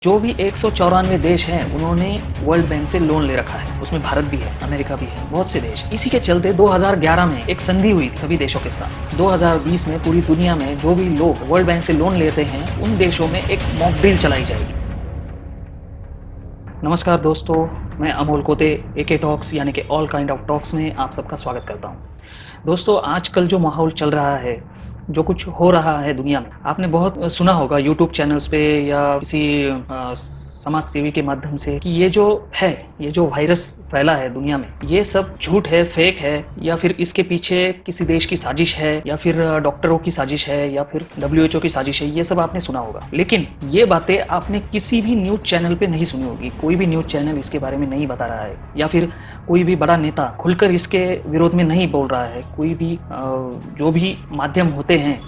जो भी 194 देश हैं उन्होंने वर्ल्ड बैंक से लोन ले रखा है। उसमें भारत भी है, अमेरिका भी है, बहुत से देश। इसी के चलते 2011 में एक संधि हुई सभी देशों के साथ। 2020 में पूरी दुनिया में जो भी लोग वर्ल्ड बैंक से लोन लेते हैं उन देशों में एक मॉक ड्रिल चलाई जाएगी। नमस्कार दोस्तों, मैं अमोल कोते एके टॉक्स यानी कि ऑल काइंड ऑफ टॉक्स में आप सबका स्वागत करता हूँ। दोस्तों, आजकल जो माहौल चल रहा है, जो कुछ हो रहा है दुनिया में, आपने बहुत सुना होगा यूट्यूब चैनल्स पे या किसी समाज सेवी के माध्यम से कि ये जो वायरस फैला है दुनिया में, ये सब झूठ है, फेक है, या फिर इसके पीछे किसी देश की साजिश है, या फिर डॉक्टरों की साजिश है, या फिर WHO की साजिश है। ये सब आपने सुना होगा, लेकिन ये बातें आपने किसी भी न्यूज चैनल पे नहीं सुनी होगी। कोई भी न्यूज चैनल इसके बारे में नहीं बता रहा है, या फिर कोई भी बड़ा नेता खुलकर इसके विरोध में नहीं बोल रहा है। कोई भी जो भी माध्यम होते हैं,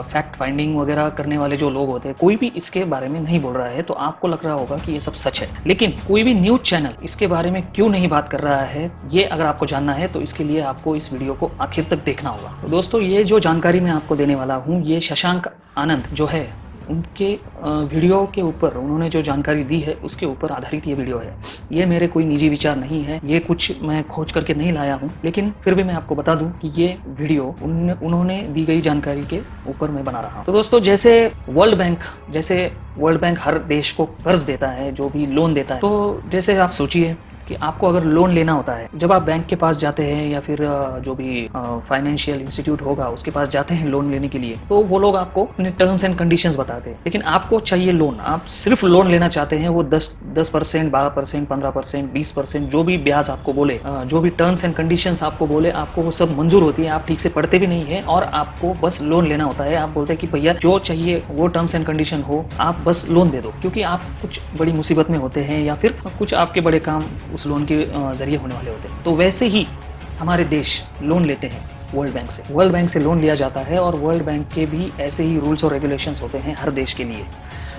फैक्ट फाइंडिंग वगैरह करने वाले जो लोग होते हैं, कोई भी इसके बारे में नहीं बोल रहा है। तो आपको लग रहा होगा कि ये सब सच है, लेकिन कोई भी न्यूज चैनल इसके बारे में क्यों नहीं बात कर रहा है, ये अगर आपको जानना है तो इसके लिए आपको इस वीडियो को आखिर तक देखना होगा। तो दोस्तों, ये जो जानकारी मैं आपको देने वाला हूँ, ये शशांक आनंद जो है उनके वीडियो के ऊपर, उन्होंने जो जानकारी दी है उसके ऊपर आधारित ये वीडियो है। ये मेरे कोई निजी विचार नहीं है, ये कुछ मैं खोज करके नहीं लाया हूँ, लेकिन फिर भी मैं आपको बता दूं कि ये वीडियो उन्होंने दी गई जानकारी के ऊपर मैं बना रहा हूँ। तो दोस्तों, जैसे वर्ल्ड बैंक हर देश को कर्ज देता है, जो भी लोन देता है, तो जैसे आप सोचिए कि आपको अगर लोन लेना होता है, जब आप बैंक के पास जाते हैं या फिर जो भी फाइनेंशियल इंस्टीट्यूट होगा उसके पास जाते हैं लोन लेने के लिए, तो वो लोग आपको अपने टर्म्स एंड कंडीशंस बताते हैं। लेकिन आपको चाहिए लोन, आप सिर्फ लोन लेना चाहते हैं, वो 10%, 12%, 15%, 20% जो भी ब्याज आपको बोले, जो भी टर्म्स एंड कंडीशंस आपको बोले, आपको वो सब मंजूर होती है। आप ठीक से पढ़ते भी नहीं है और आपको बस लोन लेना होता है। आप बोलते हैं कि भैया जो चाहिए वो टर्म्स एंड कंडीशन हो, आप बस लोन दे दो, क्योंकि आप कुछ बड़ी मुसीबत में होते हैं या फिर कुछ आपके बड़े काम उस लोन के जरिए होने वाले होते हैं। तो वैसे ही हमारे देश लोन लेते हैं वर्ल्ड बैंक से लोन लिया जाता है, और वर्ल्ड बैंक के भी ऐसे ही रूल्स और रेगुलेशंस होते हैं हर देश के लिए।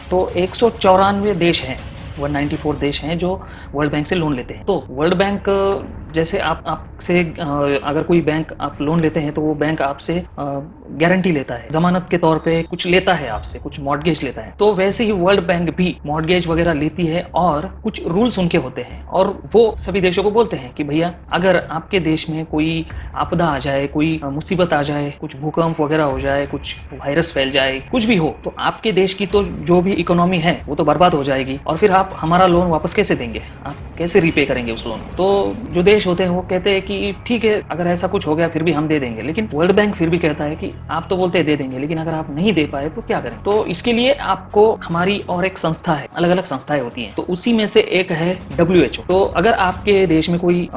तो 194 देश हैं, 194 देश हैं जो वर्ल्ड बैंक से लोन लेते हैं। तो वर्ल्ड बैंक जैसे आपसे अगर कोई बैंक आप लोन लेते हैं तो वो बैंक आपसे गारंटी लेता है, जमानत के तौर पे कुछ लेता है, आपसे कुछ मॉर्टगेज लेता है। तो वैसे ही वर्ल्ड बैंक भी मॉर्टगेज वगैरह लेती है, और कुछ रूल्स उनके होते हैं, और वो सभी देशों को बोलते हैं कि भैया अगर आपके देश में कोई आपदा आ जाए, कोई मुसीबत आ जाए, कुछ भूकंप वगैरह हो जाए, कुछ वायरस फैल जाए, कुछ भी हो, तो आपके देश की तो जो भी इकोनॉमी है वो तो बर्बाद हो जाएगी, और फिर आप हमारा लोन वापस कैसे देंगे, आप कैसे रीपे करेंगे उस लोन। तो जो देश होते हैं वो कहते हैं कि ठीक है, अगर ऐसा कुछ हो गया फिर भी हम दे देंगे। लेकिन वर्ल्ड बैंक फिर भी कहता है कि आप तो बोलते हैं दे देंगे, लेकिन अगर आप नहीं दे पाए तो क्या करें। तो इसके लिए आपको हमारी और एक संस्था है, अलग अलग संस्थाएं होती हैं, तो उसी में से एक है WHO। तो अगर आपके देश में कोई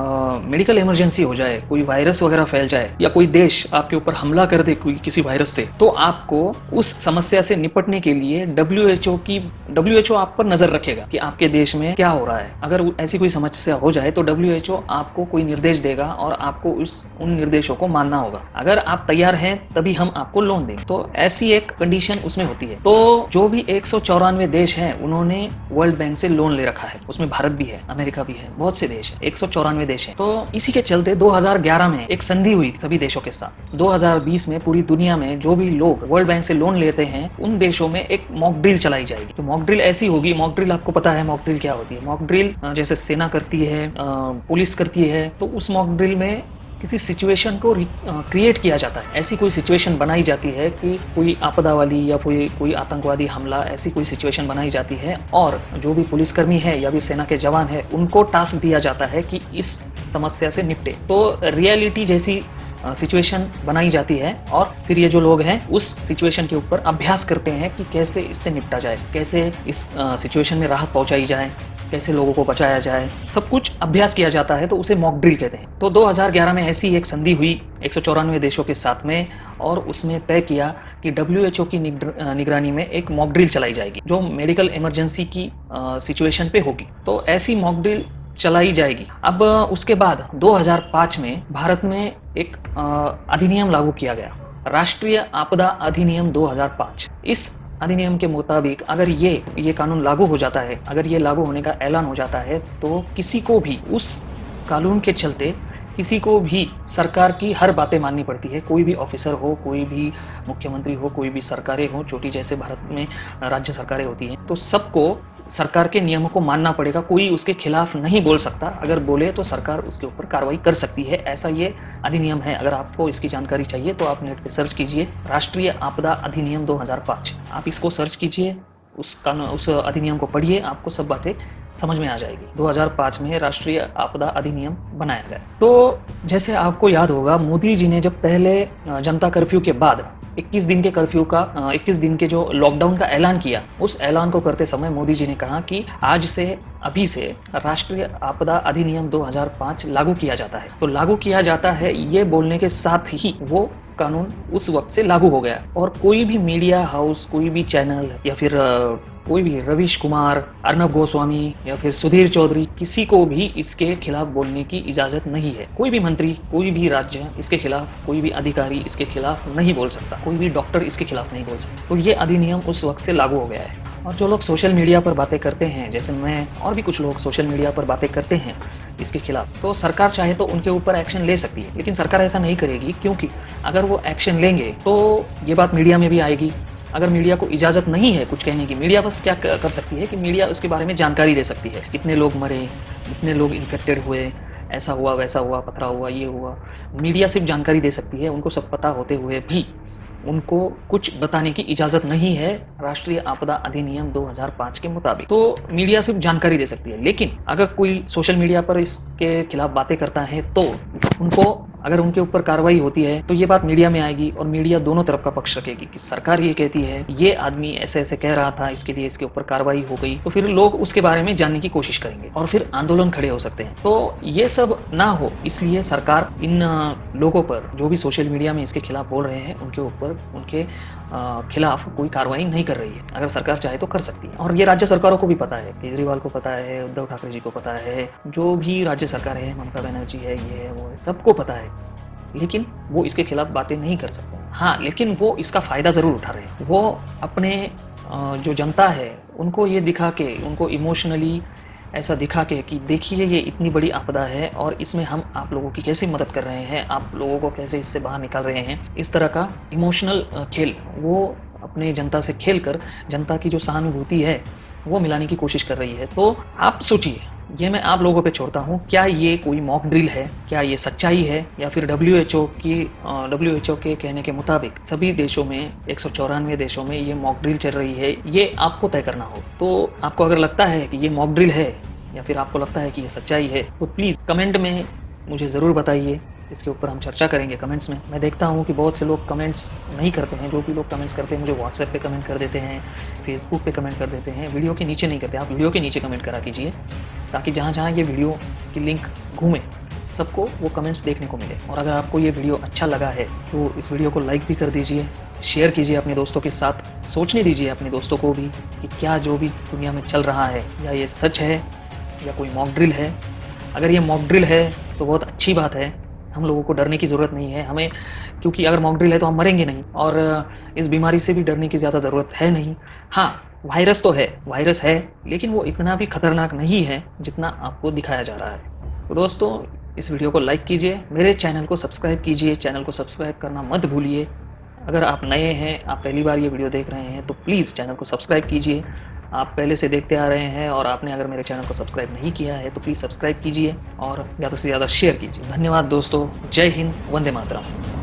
मेडिकल इमरजेंसी हो जाए, कोई वायरस वगैरह फैल जाए, या कोई देश आपके ऊपर हमला कर दे किसी वायरस से, तो आपको उस समस्या से निपटने के लिए WHO आप पर नजर रखेगा कि आपके देश में क्या हो रहा है। अगर ऐसी कोई समस्या हो जाए तो WHO आपको कोई निर्देश देगा, और आपको उन निर्देशों को मानना होगा। अगर आप तैयार हैं तभी हम आपको लोन देंगे। तो ऐसी एक कंडीशन उसमें होती है। तो जो भी 194 देश हैं उन्होंने वर्ल्ड बैंक से लोन ले रखा है। उसमें भारत भी है, अमेरिका भी है, बहुत से देश है, 194 देश हैं। तो इसी के चलते 2011 में एक संधि हुई सभी देशों के साथ। 2020 में पूरी दुनिया में जो भी लोग वर्ल्ड बैंक से लोन लेते हैं उन देशों में एक मॉक ड्रिल चलाई जाएगी। तो मॉक ड्रिल ऐसी होगी, मॉक ड्रिल आपको पता है मॉक ड्रिल क्या होती है। मॉक ड्रिल जैसे सेना करती है, पुलिस करती है, तो उस मॉक ड्रिल में किसी सिचुएशन को क्रिएट किया जाता है। ऐसी कोई सिचुएशन बनाई जाती है कि कोई आपदा वाली या कोई आतंकवादी हमला, ऐसी कोई सिचुएशन बनाई जाती है, और जो भी पुलिसकर्मी है या भी सेना के जवान है उनको टास्क दिया जाता है कि इस समस्या से निपटे। तो रियलिटी जैसी सिचुएशन बनाई जाती है, और फिर ये जो लोग हैं उस सिचुएशन के ऊपर अभ्यास करते हैं कि कैसे इससे निपटा जाए, कैसे इस सिचुएशन में राहत पहुंचाई जाए, कैसे लोगों को बचाया जाए, सब कुछ अभ्यास किया जाता है। तो उसे मॉक ड्रिल कहते हैं। तो 2011 में ऐसी एक संधि हुई 194 देशों के साथ में, और उसने तय किया कि WHO की निगरानी में एक मॉक ड्रिल चलाई जाएगी जो मेडिकल इमरजेंसी की सिचुएशन पे होगी। तो ऐसी मॉक ड्रिल चलाई जाएगी। अब उसके बाद 2005 में भारत में एक अधिनियम लागू किया गया, राष्ट्रीय आपदा अधिनियम 2005। इस अधिनियम के मुताबिक अगर ये कानून लागू हो जाता है, अगर ये लागू होने का ऐलान हो जाता है, तो किसी को भी उस कानून के चलते किसी को भी सरकार की हर बातें माननी पड़ती है। कोई भी ऑफिसर हो, कोई भी मुख्यमंत्री हो, कोई भी सरकारें हो, छोटी जैसे भारत में राज्य सरकारें होती हैं, तो सबको सरकार के नियमों को मानना पड़ेगा, कोई उसके खिलाफ नहीं बोल सकता, अगर बोले तो सरकार उसके ऊपर कार्रवाई कर सकती है, ऐसा ये अधिनियम है। अगर आपको इसकी जानकारी चाहिए तो आप नेट पे सर्च कीजिए राष्ट्रीय आपदा अधिनियम 2005, आप इसको सर्च कीजिए, उस अधिनियम को पढ़िए, आपको सब बातें समझ में आ जाएगी। 2005 में राष्ट्रीय आपदा अधिनियम बनाया गया। तो जैसे आपको याद होगा, मोदी जी ने जब पहले जनता कर्फ्यू के बाद 21 दिन के कर्फ्यू का 21 दिन के जो लॉकडाउन का ऐलान किया, उस ऐलान को करते समय मोदी जी ने कहा कि आज से अभी से राष्ट्रीय आपदा अधिनियम 2005 लागू किया जाता है। तो लागू किया जाता है ये बोलने के साथ ही वो कानून उस वक्त से लागू हो गया, और कोई भी मीडिया हाउस, कोई भी चैनल या फिर कोई भी रवीश कुमार, अर्नब गोस्वामी या फिर सुधीर चौधरी, किसी को भी इसके खिलाफ बोलने की इजाजत नहीं है। कोई भी मंत्री, कोई भी राज्य इसके खिलाफ, कोई भी अधिकारी इसके खिलाफ नहीं बोल सकता, कोई भी डॉक्टर इसके खिलाफ नहीं बोल सकता। तो ये अधिनियम उस वक्त से लागू हो गया है। और जो लोग सोशल मीडिया पर बातें करते हैं, जैसे मैं और भी कुछ लोग सोशल मीडिया पर बातें करते हैं इसके खिलाफ, तो सरकार चाहे तो उनके ऊपर एक्शन ले सकती है, लेकिन सरकार ऐसा नहीं करेगी, क्योंकि अगर वो एक्शन लेंगे तो ये बात मीडिया में भी आएगी। अगर मीडिया को इजाज़त नहीं है कुछ कहने की, मीडिया बस क्या कर सकती है कि मीडिया उसके बारे में जानकारी दे सकती है, कितने लोग मरे, कितने लोग इन्फेक्टेड हुए, ऐसा हुआ, वैसा हुआ, पथरा हुआ, ये हुआ। मीडिया सिर्फ जानकारी दे सकती है, उनको सब पता होते हुए भी उनको कुछ बताने की इजाज़त नहीं है राष्ट्रीय आपदा अधिनियम 2005 के मुताबिक। तो मीडिया सिर्फ जानकारी दे सकती है, लेकिन अगर कोई सोशल मीडिया पर इसके खिलाफ बातें करता है तो उनको, अगर उनके ऊपर कार्रवाई होती है तो ये बात मीडिया में आएगी, और मीडिया दोनों तरफ का पक्ष रखेगी कि सरकार ये कहती है, ये आदमी ऐसे ऐसे कह रहा था, इसके लिए इसके ऊपर कार्रवाई हो गई, तो फिर लोग उसके बारे में जानने की कोशिश करेंगे और फिर आंदोलन खड़े हो सकते हैं। तो ये सब ना हो, इसलिए सरकार इन लोगों पर, जो भी सोशल मीडिया में इसके खिलाफ बोल रहे हैं, उनके ऊपर, उनके खिलाफ कोई कार्रवाई नहीं कर रही है। अगर सरकार चाहे तो कर सकती है, और ये राज्य सरकारों को भी पता है, केजरीवाल को पता है, उद्धव ठाकरे जी को पता है, जो भी राज्य सरकार है, ममता बनर्जी है, ये है, वो है, सबको पता है, लेकिन वो इसके खिलाफ बातें नहीं कर सकते। हाँ, लेकिन वो इसका फ़ायदा ज़रूर उठा रहे हैं। वो अपने जो जनता है उनको ये दिखा के, उनको इमोशनली ऐसा दिखा के कि देखिए ये इतनी बड़ी आपदा है और इसमें हम आप लोगों की कैसे मदद कर रहे हैं, आप लोगों को कैसे इससे बाहर निकाल रहे हैं, इस तरह का इमोशनल खेल वो अपने जनता से खेल कर जनता की जो सहानुभूति है वो मिलाने की कोशिश कर रही है। तो आप सोचिए, ये मैं आप लोगों पे छोड़ता हूँ, क्या ये कोई मॉक ड्रिल है, क्या ये सच्चाई है, या फिर WHO के कहने के मुताबिक सभी देशों में, 194 देशों में ये मॉक ड्रिल चल रही है, ये आपको तय करना हो। तो आपको अगर लगता है कि ये मॉक ड्रिल है, या फिर आपको लगता है कि ये सच्चाई है, तो प्लीज़ कमेंट में मुझे ज़रूर बताइए, इसके ऊपर हम चर्चा करेंगे कमेंट्स में। मैं देखता हूँ कि बहुत से लोग कमेंट्स नहीं करते हैं, जो भी लोग कमेंट्स करते हैं मुझे व्हाट्सएप पे कमेंट कर देते हैं, फेसबुक पे कमेंट कर देते हैं, वीडियो के नीचे नहीं करते। आप वीडियो के नीचे कमेंट करा कीजिए, ताकि जहाँ जहाँ ये वीडियो की लिंक घूमे सबको वो कमेंट्स देखने को मिले। और अगर आपको ये वीडियो अच्छा लगा है तो इस वीडियो को लाइक भी कर दीजिए, शेयर कीजिए अपने दोस्तों के साथ, सोचने दीजिए अपने दोस्तों को भी कि क्या जो भी दुनिया में चल रहा है, या ये सच है या कोई मॉक ड्रिल है। अगर ये मॉक ड्रिल है तो बहुत अच्छी बात है, हम लोगों को डरने की ज़रूरत नहीं है हमें, क्योंकि अगर मॉक ड्रिल है तो हम मरेंगे नहीं, और इस बीमारी से भी डरने की ज़्यादा ज़रूरत है नहीं। हाँ, वायरस तो है, वायरस है, लेकिन वो इतना भी खतरनाक नहीं है जितना आपको दिखाया जा रहा है। तो दोस्तों, इस वीडियो को लाइक कीजिए, मेरे चैनल को सब्सक्राइब कीजिए, चैनल को सब्सक्राइब करना मत भूलिए। अगर आप नए हैं, आप पहली बार ये वीडियो देख रहे हैं, तो प्लीज़ चैनल को सब्सक्राइब कीजिए। आप पहले से देखते आ रहे हैं और आपने अगर मेरे चैनल को सब्सक्राइब नहीं किया है तो प्लीज़ सब्सक्राइब कीजिए और ज़्यादा से ज़्यादा शेयर कीजिए। धन्यवाद दोस्तों, जय हिंद, वंदे मातरम।